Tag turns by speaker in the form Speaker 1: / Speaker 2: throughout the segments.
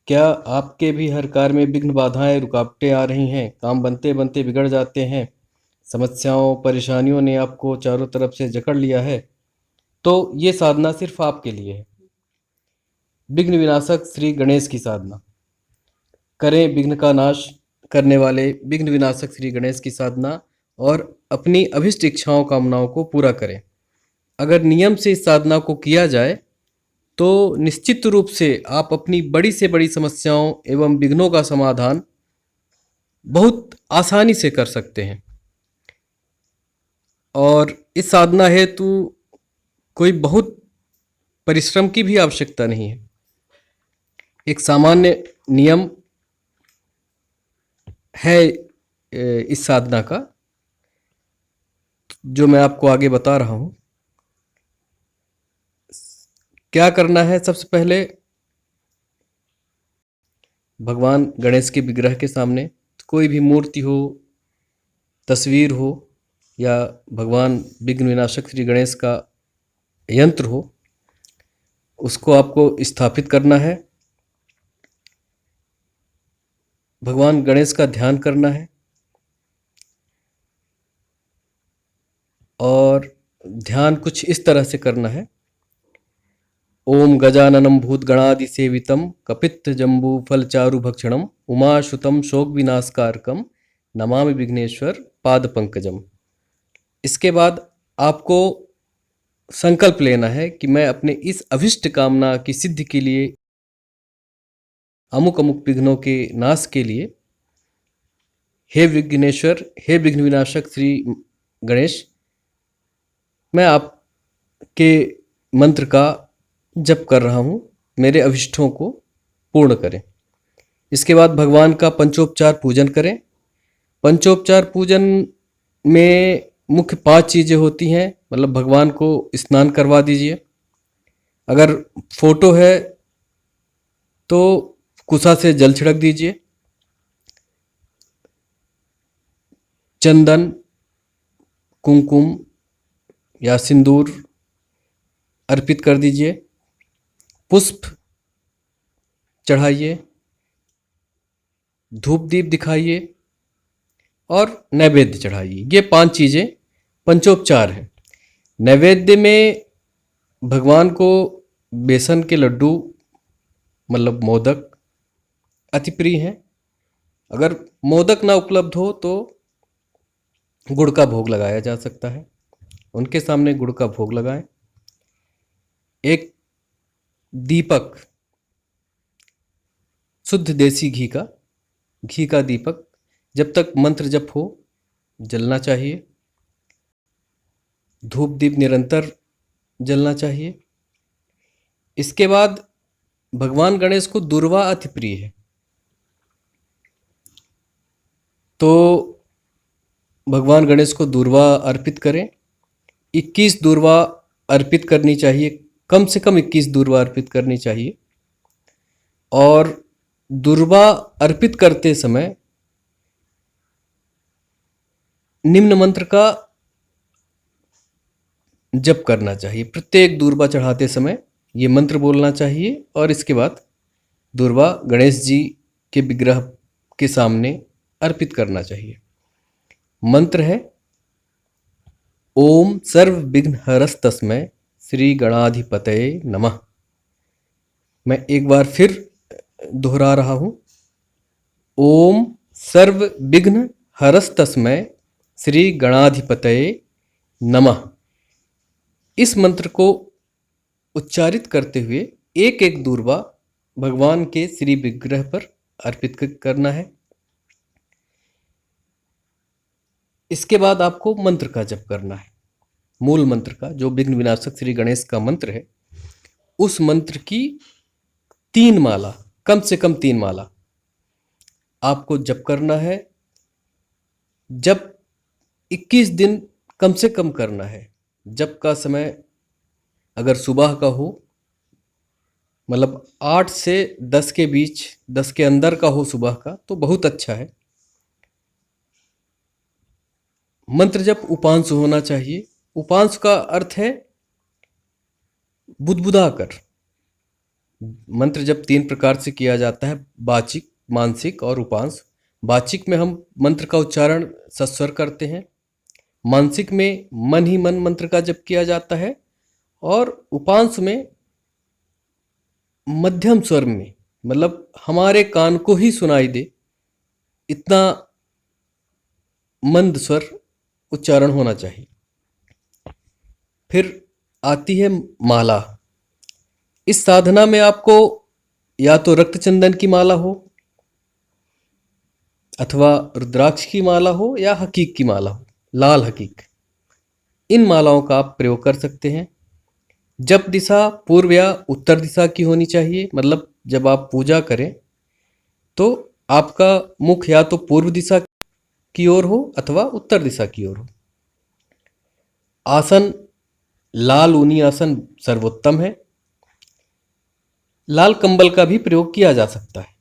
Speaker 1: क्या आपके भी हर कार्य में विघ्न बाधाएं रुकावटें आ रही हैं? काम बनते बनते बिगड़ जाते हैं? समस्याओं परेशानियों ने आपको चारों तरफ से जकड़ लिया है? तो ये साधना सिर्फ आपके लिए है। विघ्न विनाशक श्री गणेश की साधना करें। विघ्न का नाश करने वाले विघ्न विनाशक श्री गणेश की साधना और अपनी अभिष्ट इच्छाओं कामनाओं को पूरा करें। अगर नियम से इस साधना को किया जाए तो निश्चित रूप से आप अपनी बड़ी से बड़ी समस्याओं एवं विघ्नों का समाधान बहुत आसानी से कर सकते हैं। और इस साधना हेतु कोई बहुत परिश्रम की भी आवश्यकता नहीं है। एक सामान्य नियम है इस साधना का, जो मैं आपको आगे बता रहा हूं। क्या करना है? सबसे पहले भगवान गणेश के विग्रह के सामने कोई भी मूर्ति हो, तस्वीर हो या भगवान विघ्न विनाशक श्री गणेश का यंत्र हो, उसको आपको स्थापित करना है। भगवान गणेश का ध्यान करना है और ध्यान कुछ इस तरह से करना है। ओम गजाननं भूतगणादिसेवितं कपित्थजम्बूफलचारुभक्षणं उमाश्रुतं शोकविनाशकारकं नमामि विघ्नेश्वर पादपंकजम। इसके बाद आपको संकल्प लेना है कि मैं अपने इस अभिष्ट कामना की सिद्धि के लिए, अमुक अमुक विघ्नों के नाश के लिए, हे विघ्नेश्वर, हे विघ्न विनाशक श्री गणेश, मैं आपके मंत्र का जप कर रहा हूँ, मेरे अभिष्टों को पूर्ण करें। इसके बाद भगवान का पंचोपचार पूजन करें। पंचोपचार पूजन में मुख्य 5 चीज़ें होती हैं। मतलब भगवान को स्नान करवा दीजिए। अगर फोटो है तो कुशा से जल छिड़क दीजिए। चंदन, कुमकुम या सिंदूर अर्पित कर दीजिए। पुष्प चढ़ाइए, धूप दीप दिखाइए और नैवेद्य चढ़ाइए। ये 5 चीज़ें पंचोपचार है। नैवेद्य में भगवान को बेसन के लड्डू, मतलब मोदक, अति प्रिय हैं। अगर मोदक ना उपलब्ध हो तो गुड़ का भोग लगाया जा सकता है। उनके सामने गुड़ का भोग लगाएं। एक दीपक, शुद्ध देसी घी का दीपक जब तक मंत्र जप हो जलना चाहिए। धूप दीप निरंतर जलना चाहिए। इसके बाद भगवान गणेश को दूर्वा अति प्रिय है, तो भगवान गणेश को दूर्वा अर्पित करें। 21 दूर्वा अर्पित करनी चाहिए, कम से कम 21 दूर्वा अर्पित करनी चाहिए। और दूर्वा अर्पित करते समय निम्न मंत्र का जप करना चाहिए। प्रत्येक दूर्वा चढ़ाते समय ये मंत्र बोलना चाहिए और इसके बाद दूर्वा गणेश जी के विग्रह के सामने अर्पित करना चाहिए। मंत्र है ओम सर्व विघ्न हरस्तस्मै श्री गणाधिपतये नमः। मैं एक बार फिर दोहरा रहा हूं। ओम सर्व विघ्न हरस्तस्मै श्री गणाधिपतये नमः। इस मंत्र को उच्चारित करते हुए एक एक दूर्वा भगवान के श्री विग्रह पर अर्पित करना है। इसके बाद आपको मंत्र का जप करना है। मूल मंत्र का, जो विघ्न विनाशक श्री गणेश का मंत्र है, उस मंत्र की 3 माला, कम से कम 3 माला आपको जप करना है। जप 21 दिन कम से कम करना है। जप का समय अगर सुबह का हो, मतलब 8 से 10 के बीच, 10 के अंदर का हो सुबह का, तो बहुत अच्छा है। मंत्र जप उपांश होना चाहिए। उपांश का अर्थ है बुदबुदा कर, मंत्र जब 3 प्रकार से किया जाता है, वाचिक, मानसिक और उपांश। वाचिक में हम मंत्र का उच्चारण सस्वर करते हैं, मानसिक में मन ही मन मंत्र का जप किया जाता है, और उपांश में मध्यम स्वर में, मतलब हमारे कान को ही सुनाई दे इतना मंद स्वर उच्चारण होना चाहिए। फिर आती है माला। इस साधना में आपको या तो रक्त चंदन की माला हो, अथवा रुद्राक्ष की माला हो, या हकीक की माला हो, लाल हकीक। इन मालाओं का आप प्रयोग कर सकते हैं। जप दिशा पूर्व या उत्तर दिशा की होनी चाहिए, मतलब जब आप पूजा करें तो आपका मुख या तो पूर्व दिशा की ओर हो अथवा उत्तर दिशा की ओर हो। आसन लाल ऊनी आसन सर्वोत्तम है। लाल कंबल का भी प्रयोग किया जा सकता है।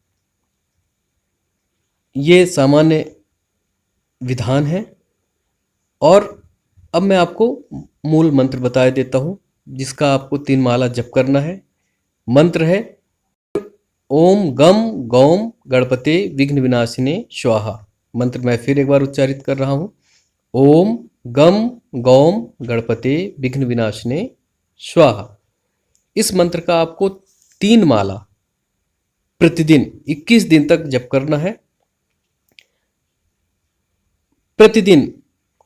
Speaker 1: ये सामान्य विधान है। और अब मैं आपको मूल मंत्र बता देता हूं, जिसका आपको 3 माला जप करना है। मंत्र है ओम गम गौम गणपते विघ्न विनाशिने स्वाहा। मंत्र मैं फिर एक बार उच्चारित कर रहा हूं, ओम गम गौम गणपते विघ्न विनाशिने स्वाहा। इस मंत्र का आपको 3 माला प्रतिदिन 21 दिन तक जप करना है। प्रतिदिन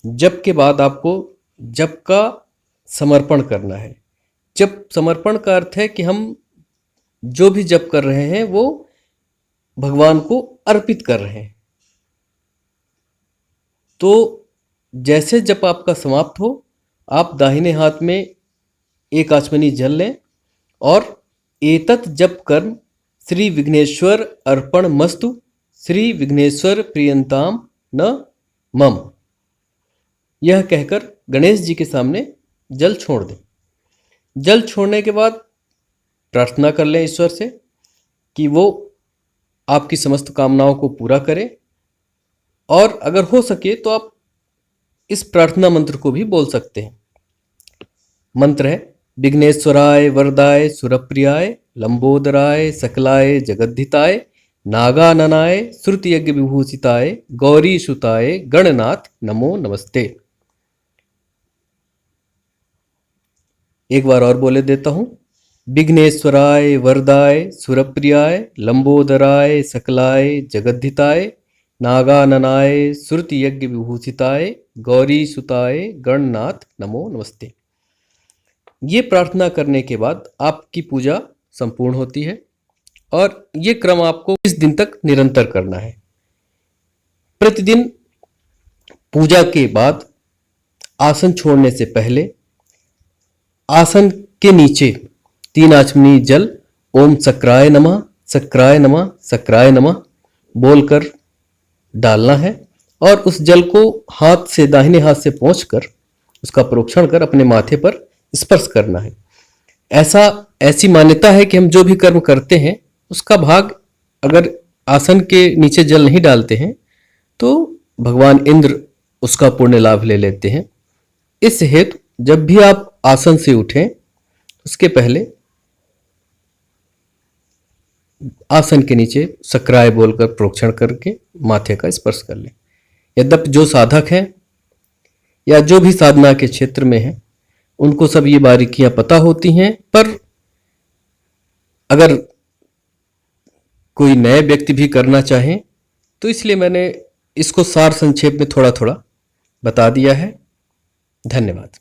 Speaker 1: जप के बाद आपको जप का समर्पण करना है। जप समर्पण का अर्थ है कि हम जो भी जप कर रहे हैं वो भगवान को अर्पित कर रहे हैं। तो जैसे जप आपका समाप्त हो, आप दाहिने हाथ में एक आचमनी जल लें और एतत् जप कर्म श्री विघ्नेश्वर अर्पण मस्तु, श्री विघ्नेश्वर प्रियंताम न मम, यह कहकर गणेश जी के सामने जल छोड़ दें। जल छोड़ने के बाद प्रार्थना कर लें ईश्वर से कि वो आपकी समस्त कामनाओं को पूरा करे। और अगर हो सके तो आप इस प्रार्थना मंत्र को भी बोल सकते हैं। मंत्र है विघ्नेश्वराय वरदाय सुरप्रियाय लंबोदराय सकलाय जगद्धिताय नागाननाय श्रुति यज्ञ विभूषिताय गौरी सुताय गणनाथ नमो नमस्ते। एक बार और बोले देता हूं, विघ्नेश्वराय वरदाय सुरप्रियाय लंबोदराय सकलाय जगद्धिताय नागाननाय श्रुति यज्ञ विभूषिताय गौरी सुताय गणनाथ नमो नमस्ते। ये प्रार्थना करने के बाद आपकी पूजा संपूर्ण होती है। और ये क्रम आपको इस दिन तक निरंतर करना है। प्रतिदिन पूजा के बाद आसन छोड़ने से पहले आसन के नीचे 3 आचमनी जल ओम सक्राय नमः सक्राय नमः सक्राय नमः बोलकर डालना है, और उस जल को हाथ से दाहिने हाथ से पोंछकर उसका प्रोक्षण कर अपने माथे पर स्पर्श करना है। ऐसी मान्यता है कि हम जो भी कर्म करते हैं उसका भाग अगर आसन के नीचे जल नहीं डालते हैं तो भगवान इंद्र उसका पुण्य लाभ ले लेते हैं। इस हेतु जब भी आप आसन से उठें उसके पहले आसन के नीचे सक्राय बोलकर प्रोक्षण करके माथे का स्पर्श कर लें। यद्यपि जो साधक हैं या जो भी साधना के क्षेत्र में हैं उनको सब ये बारीकियां पता होती हैं, पर अगर कोई नए व्यक्ति भी करना चाहें तो इसलिए मैंने इसको सार संक्षेप में थोड़ा थोड़ा बता दिया है। धन्यवाद।